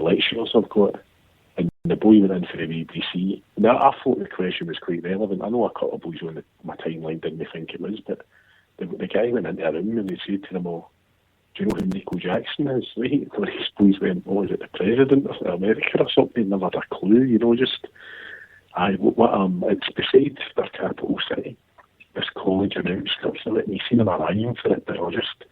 lecturers I've got. And the boy went in for the BBC. Now, I thought the question was quite relevant. I know a couple of boys on my timeline didn't think it was, but the guy went into a room and he said to them all, "Do you know who Michael Jackson is?" Right? So these boys went, "Oh, is it the president of America or something?" Never had a clue, just... it's beside their capital city, this college on outskirts of it, and you see them arriving for it, they're all just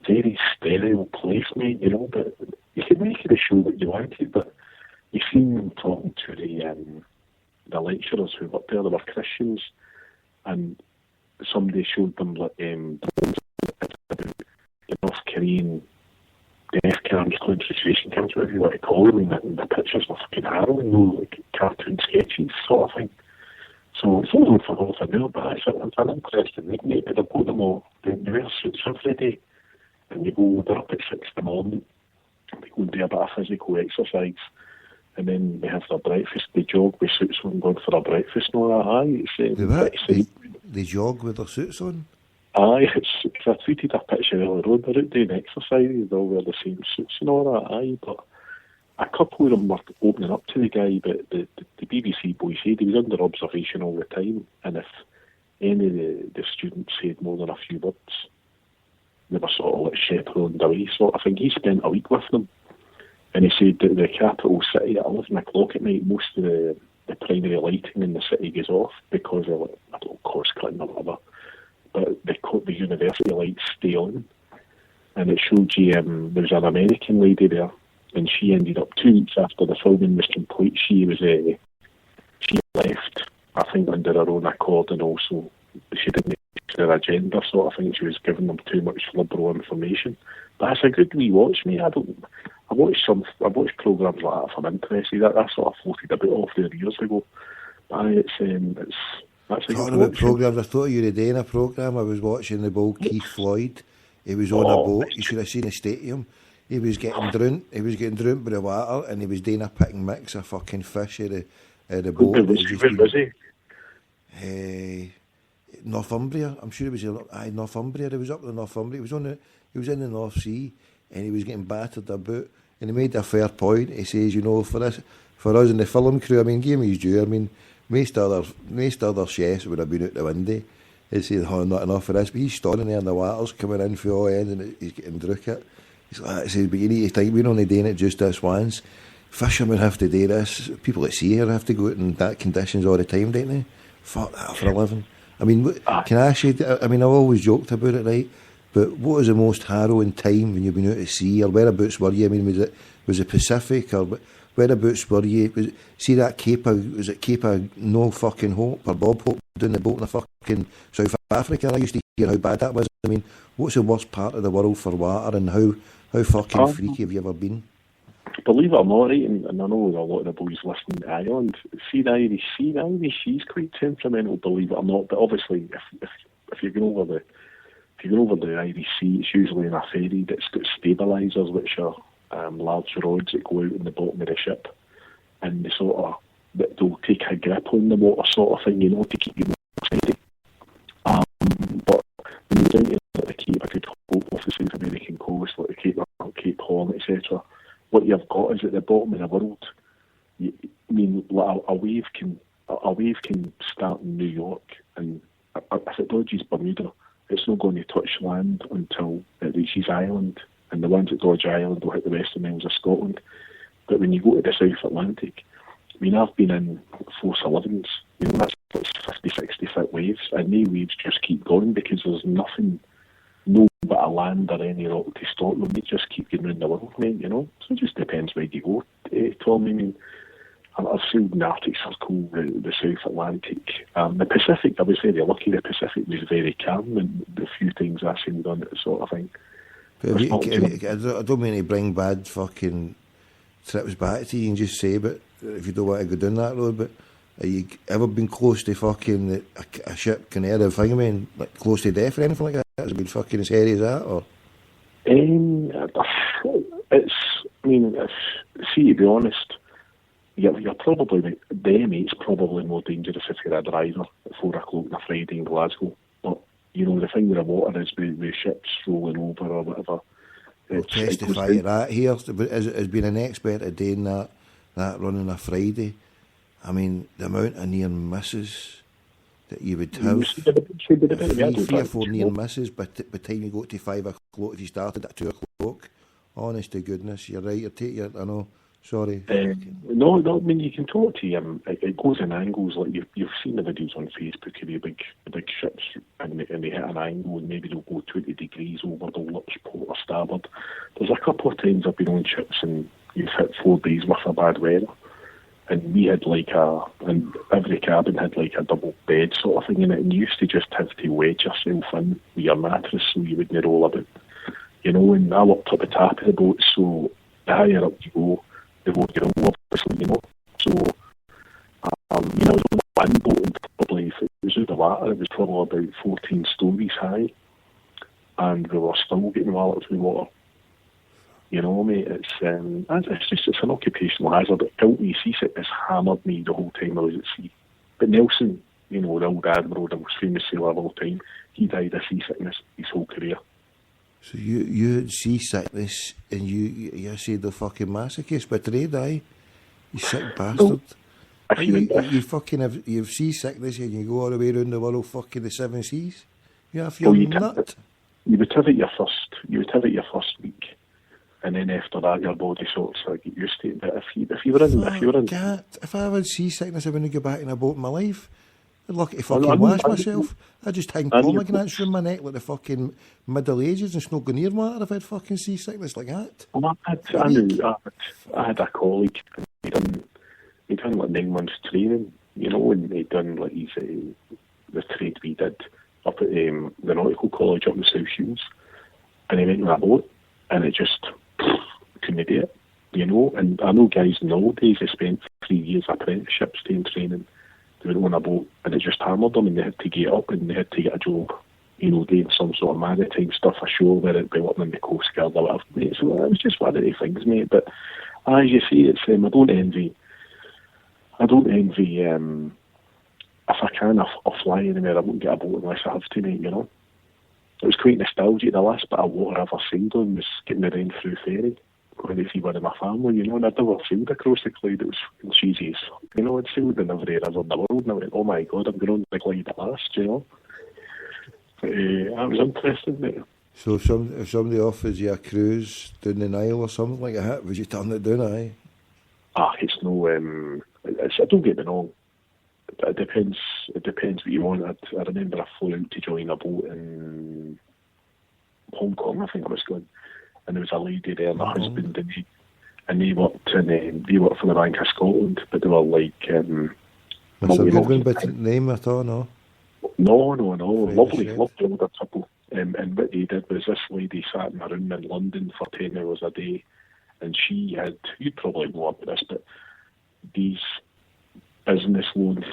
very sterile placement, but you could make it a show what you wanted, but you seen them talking to the lecturers who worked there. They were Christians, and somebody showed them like the North Korean death camps, concentration camps, whatever you want to call them, and the pictures were fucking harrowing, like cartoon sketches sort of thing. So it's only for all for now, but it's an interesting reading it. They've got them all, they wear suits every day, and they're up at 6 in the morning, they go and do a bit of physical exercise, and then they have their breakfast, they jog with suits on, going for their breakfast and all that. Aye, they jog with their suits on? Aye, I tweeted a picture earlier on, they're out doing exercise, they all wear the same suits and all that, aye, but a couple of them were opening up to the guy, but the BBC boy said he was under observation all the time, and if any of the students said more than a few words, they were sort of like chaperoned away, sort of thing. He spent a week with them, and he said that the capital city at 11 o'clock at night, most of the primary lighting in the city goes off because of, like, I don't know, cost cutting or whatever, but the university lights stay on. And it showed you, there was an American lady there, and she ended up 2 weeks after the filming was complete. She left, I think, under her own accord, and also she didn't make her agenda, sort of thing. She was giving them too much liberal information. But it's a good wee watch, mate. I watch programmes like that if I'm interested. That sort of floated a bit off there years ago. But that's talking about programmes, I thought you were doing a programme. I was watching the ball Keith Floyd. He was on a boat. You should have seen the stadium. He was getting drowned. He was getting drowned by the water, and he was doing a pick and mix of fucking fish out of the boat. Where was he? Northumbria. I'm sure it was Northumbria. He was up in Northumbria. He was in the North Sea, and he was getting battered about. And he made a fair point. He says, for us in the film crew, I mean, give him his due. I mean, most other chefs would have been out the window. He said, "Oh, not enough for this." But he's standing there, and the water's coming in for all ends, and he's getting drunk it. He's like, "But you need to think, we're only doing it just this once. Fishermen have to do this. People at sea here have to go out in that conditions all the time, don't they? Fuck that for a living." I mean, can I ask you? I mean, I've always joked about it, right? But what was the most harrowing time when you've been out at sea, or whereabouts were you? I mean, was it Pacific, or whereabouts were you? See that Cape of No Fucking Hope, or Bob Hope doing the boat in the fucking South Africa? I used to hear how bad that was. I mean, what's the worst part of the world for water, and how fucking freaky have you ever been? Believe it or not, right, and I know a lot of the boys listening to Ireland, see the Irish Sea's quite temperamental, believe it or not, but obviously if you're going over the Irish Sea, it's usually in a ferry that's got stabilisers, which are large rods that go out in the bottom of the ship, and they'll take a grip on the water, sort of thing, to keep you steady. But when you're down to the Cape of Good Hope off the South American coast, like the Cape Horn, etc., what you've got is at the bottom of the world. Like a wave can start in New York, and if it dodges Bermuda, it's not going to touch land until it reaches Ireland, and the ones that dodge Ireland will hit the western isles of Scotland. But when you go to the South Atlantic, I've been in Force 11s, that's 50, 60 foot waves, and these waves just keep going because there's nothing, no but a land or any rock to stop them. They just keep going around the world, mate, So it just depends where you go, Tom. I've sailed in the Arctic Circle, the South Atlantic. The Pacific, I was very lucky. The Pacific was very calm, and the few things I sailed on it, sort of thing. I don't mean to bring bad fucking trips back to you and just say, but if you don't want to go down that road, but have you ever been close to fucking a ship canary thing? I mean, like close to death or anything like that? Has it been fucking as hairy as that, or? To be honest, you're probably, the M8's probably more dangerous if you're a driver at 4 o'clock on a Friday in Glasgow. But, the thing with the water is with ships rolling over or whatever, We'll testify to that here. As being an expert at doing that running a Friday, I mean, the amount of near misses that you would have, 3 or 4 near misses by the time you got to 5 o'clock if you started at 2 o'clock. Honest to goodness, you're right. I know. Sorry. No. I mean, you can talk to him. It goes in angles. Like you've seen the videos on Facebook of the big ships, and they hit an angle, and maybe they'll go 20 degrees over the lips, port or starboard. There's a couple of times I've been on ships, and you've hit 4 days worth of bad weather, and we had and every cabin had like a double bed sort of thing in it, and you used to just have to wedge yourself in with your mattress so you wouldn't roll about. And I worked up the top of the boat, so the higher up you go, the more you're on, obviously, So, I was on one boat, and probably, if it was out the water, it was probably about 14 stories high, and we were still getting walloped with water. Mate, it's an occupational hazard. Guilty seasickness hammered me the whole time I was at sea. But Nelson, the old admiral, the most famous sailor of all time, he died of seasickness his whole career. So you had seasickness, and you said the fucking masochist betrayed, aye? You sick bastard. You fucking have seasickness and you go all the way around the world fucking the 7 seas? You nut? You would have it your first week, and then after that your body sort of get used to it. But if you were in if I had seasickness I wouldn't go back in a boat in my life. I'd lucky to fucking wash myself. I'd just hang pomegranates from my neck like the fucking Middle Ages and snow go near water if I had fucking seasickness like that. Well, I had a colleague, and he'd done like 9 months training, and he'd done like the trade we did up at the Nautical College up in South Shields, and he went on a boat, and it just couldn't do it, and I know guys nowadays they spent 3 years apprenticeships doing training. They went on a boat, and it just hammered them, and they had to get up, and they had to get a job, doing some sort of maritime stuff ashore, whether it be working in the Coast Guard or whatever, mate. So it was just one of the things, mate. But as you see, it's I don't envy. If I can, I'll fly anywhere. I won't get a boat unless I have to, mate. It was quite nostalgic. The last bit of water I ever sailed on was getting around through ferry, going to see one of my family, and I'd never sailed across the Clyde. It was cheesy as fuck. I'd sailed in every river in the world, and I went, oh my God, I'm going on the Clyde at last, But I was interested, mate. So if somebody offers you a cruise down the Nile or something like that, would you turn it down, aye? It's no, don't get me wrong. It depends what you want. I remember I flew out to join a boat in Hong Kong, I think I was going. And there was a lady there, my husband, and they worked for the Bank of Scotland, but they were like that's a good one, but name at all, no? No, lovely older couple. And what they did was this lady sat in a room in London for 10 hours a day, and she had, you'd probably know about this, but these business loan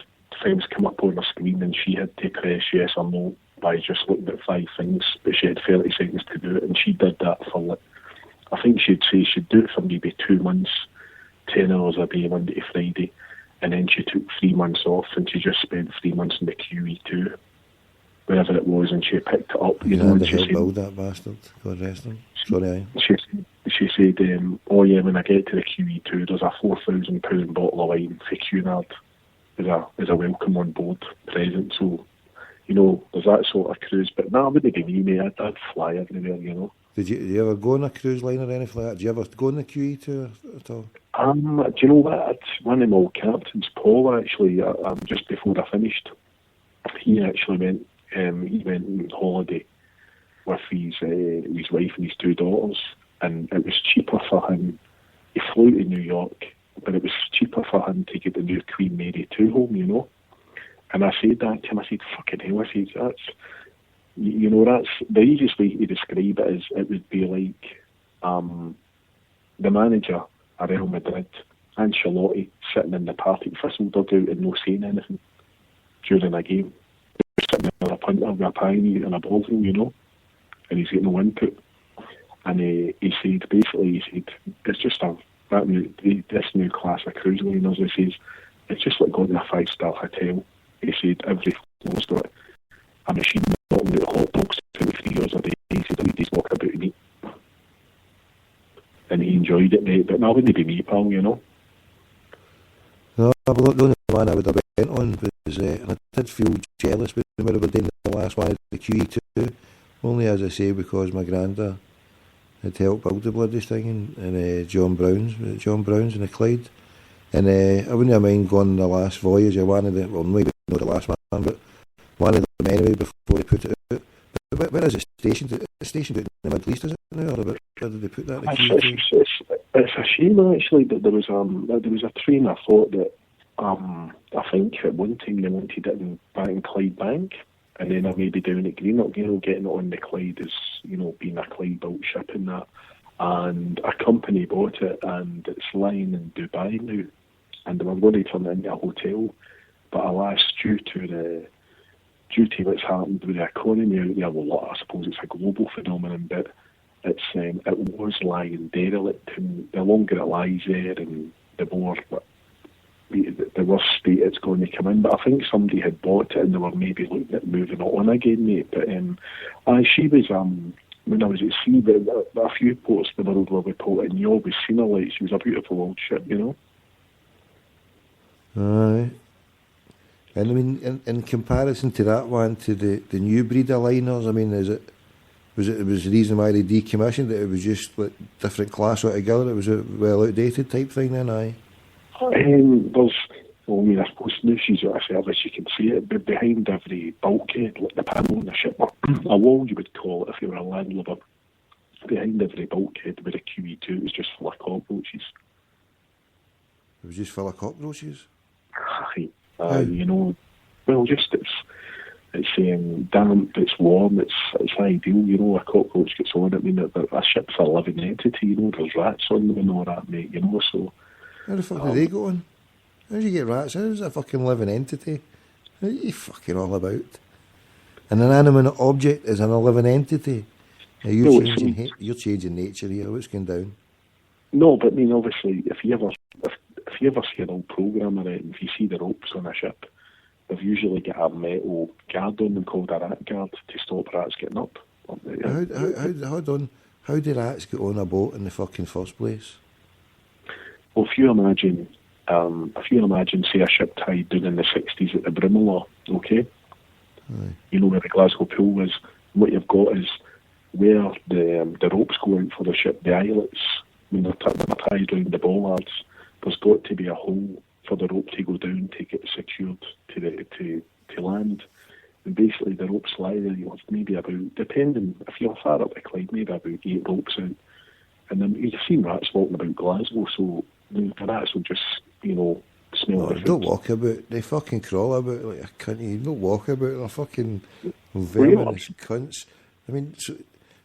things come up on the screen, and she had to press yes or no by just looking at 5 things, but she had 30 seconds to do it, and she did that for, like, I think she'd say she'd do it for maybe 2 months, 10 hours a day, Monday to Friday, and then she took 3 months off, and she just spent 3 months in the QE2, wherever it was, and she picked it up, and she said, build that bastard, God rest him. Sorry, She said, oh yeah, when I get to the QE2, there's a £4,000 bottle of wine for Cunard as a welcome on board present, so there's that sort of cruise. But I wouldn't be me, mate. I'd fly everywhere, Did you ever go on a cruise line or anything like that? Did you ever go on the QE2 at all? Do you know what? One of my old captains, Paul, actually, just before I finished, he actually went on holiday with his wife and his 2 daughters, and it was cheaper for him. He flew to New York, but it was cheaper for him to get the new Queen Mary 2 home, And I said that to him. I said, fucking hell. I said, that's the easiest way to describe it is it would be like the manager at Real Madrid, Ancelotti, sitting in the party whistle dugout and no saying anything during a game. Sitting there a punter with a pie and a ball, and he's getting no input. And he said, it's just this new class of cruise liners. He says, it's just like going to a 5-star hotel. He said, every floor's got a machine not out hot dogs 23 hours a day. He said, he's walking about and eat. and he enjoyed it, mate. But that wouldn't be me, pal, you know. No, well, the only one I would have went on was, I did feel jealous when we were doing the last one, the QE2, only as I say because my granda had helped build the bloody thing, and John Brown's in the Clyde. And I wouldn't have mind going the last voyage, or one of the, well, maybe not the last one, but one of them anyway before they put it out. But where is it stationed? It's stationed out in the Middle East, is it now? Or where did they put that? It's a shame actually that there was a train. I thought that I think at one time they wanted it back in Clyde Bank, and then maybe down at Greenock, you know, getting it on the Clyde as, you know, being a Clyde built ship and that. And a company bought it, and it's lying in Dubai now, and they were going to turn it into a hotel, but alas, due to what's happened with the economy out there, well, I suppose it's a global phenomenon, but it was lying derelict, and the longer it lies there, and the worse state it's going to come in. But I think somebody had bought it, and they were maybe looking at moving it on again, mate. But she was when I was at sea, but a few ports in the world where we put it, and you always seen her, like, she was a beautiful old ship, you know. Aye. And I mean, in comparison to that one, to the new breed of liners, I mean, was the reason why they decommissioned it? It was just like different class altogether. It was a well outdated type thing then, aye. I suppose now she's out of service, you can see it, but behind every bulkhead, like the panel on the ship, a wall you would call it if you were a landlubber, behind every bulkhead with a QE2, it was just full of cockroaches. It was just full of cockroaches? Aye. You know, well, just it's damp, it's warm, it's ideal, you know. A cockroach gets on it, I mean, a ship's a living entity, you know, there's rats on them and all that, mate, you know, so... How the fuck do they go on? How do you get rats? How is that a fucking living entity? What are you fucking all about? And an animate object is an living entity. Now you're changing nature here, what's going down? No, but I mean, obviously, if you ever see an old program of it, and if you see the ropes on a ship, they've usually got a metal guard on them called a rat guard to stop rats getting up. Hold on. How do rats get on a boat in the fucking first place? Well, if you imagine, say, a ship tied down in the 60s at the Brimelaw, okay? Aye. You know where the Glasgow Pool was. What you've got is where the ropes go out for the ship, the eyelets, when they're tied around the bollards, there's got to be a hole for the rope to go down to get secured to land. And basically the ropes lie there, you know, maybe about, depending, if you're far up the Clyde, maybe about 8 ropes out. And then you've seen rats walking about Glasgow, so the rats will just, you know, smell the food. Don't walk about, they fucking crawl about like a cunt. You don't walk about, they're fucking verminous cunts. I mean,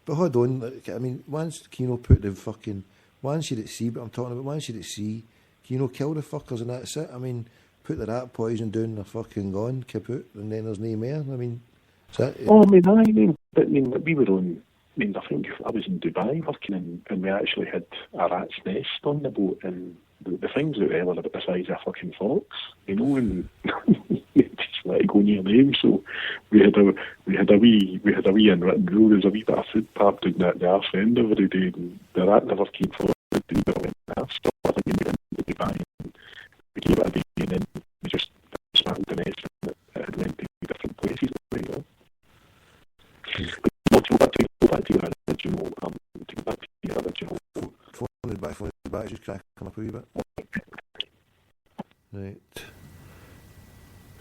but hold on, like, I mean, once, can you know, put the fucking, once you're at sea, but I'm talking about once you're at sea, can you know, kill the fuckers and that's it? I mean, put the rat poison down, they're fucking gone, kaput, and then there's no more. I mean, is that... Oh, I mean, we were on... I mean, I think I was in Dubai working, and we actually had a rat's nest on the boat, and the things out there were about the size of a fucking fox, you know, and just let it go near them. So we had a wee unwritten rule. There's a wee bit of food papped in the arse end every day, and the rat never came forward to do it. So I think we went into Dubai, and we gave it a day, and then we just dismantled the nest, and it went to different places, you know. To go back to your original. Phone back, just cracking up a wee bit. Right.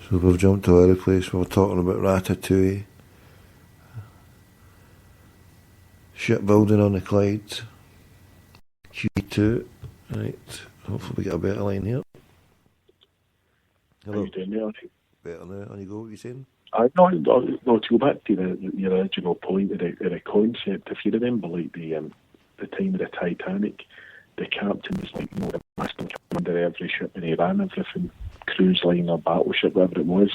So we've jumped to other place. We're talking about Ratatouille. Shipbuilding on the Clyde. Q2. Right. Hopefully we get a better line here. Hello. How you doing there? Better now. On you go, what are you saying? No, to go back to your original point of the concept, if you remember, like the time of the Titanic, the captain was like, you know, the master commander of every ship, and he ran everything, cruise liner, battleship, whatever it was.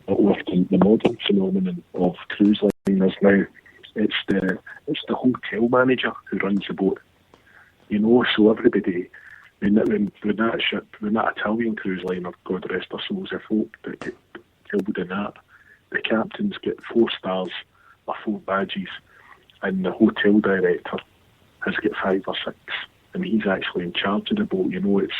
But with the modern phenomenon of cruise liners now, it's the hotel manager who runs the boat. You know, so everybody, when that Italian cruise liner, God rest their souls, I hope that get killed in that, the captains get 4 stars or 4 badges, and the hotel director has got 5 or 6. and he's actually in charge of the boat. You know, it's